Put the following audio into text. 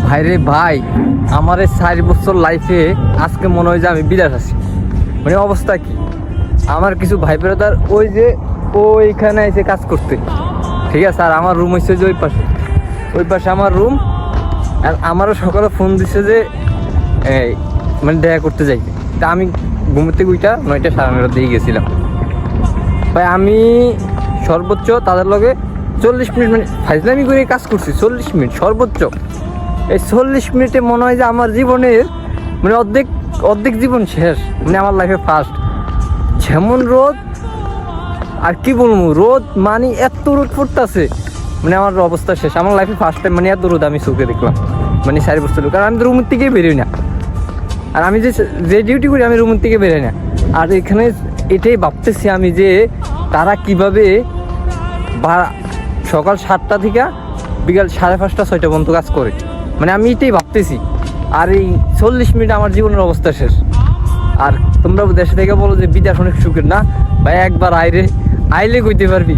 ভাইরে ভাই, আমার এই 4 বছর লাইফে আজকে মনে হয় যে আমি বিদেশ আছি। মানে অবস্থা কি, আমার কিছু ভাই ব্রাদার ওই যে ওইখানে এসে কাজ করতে, ঠিক আছে। আর আমার রুম হচ্ছে যে ওই পাশে আমার রুম। আর আমারও সকালে ফোন দিচ্ছে যে এই মানে দেখা করতে যাই। তা আমি ঘুমোতে 9টা 9:30 দিয়ে গেছিলাম। ভাই আমি সর্বোচ্চ তাদের লগে 40 মিনিট মানে ফাইজলামি করে কাজ করছি। 40 মিনিট সর্বোচ্চ। এই 40 মিনিটে মনে হয় যে আমার জীবনের মানে অর্ধেক জীবন শেষ। মানে আমার লাইফে ফার্স্ট যেমন রোদ, আর কি বলবো, রোদ মানে এত রোদ পড়তেছে, মানে আমার অবস্থা শেষ। আমার লাইফে ফার্স্ট টাইম মানে এত রোদ আমি চোখে দেখলাম, মানে 4 বছর। কারণ আমি তো রুমের থেকেই বেরোই না। আর আমি যে ডিউটি করি আমি রুমের থেকে বেরোই না। আর এখানে এটাই ভাবতেছি আমি যে তারা কিভাবে সকাল 7টা থেকে বিকাল 5:30 6টা পর্যন্ত কাজ করে। মানে আমি এটাই ভাবতেছি। আর এই 40 মিনিট আমার জীবনের অবস্থা শেষ। আর তোমরা দেশে থেকে বলো যে বিদেশ অনেক সুখের, না ভাই একবার আইলে কইতে পারবি।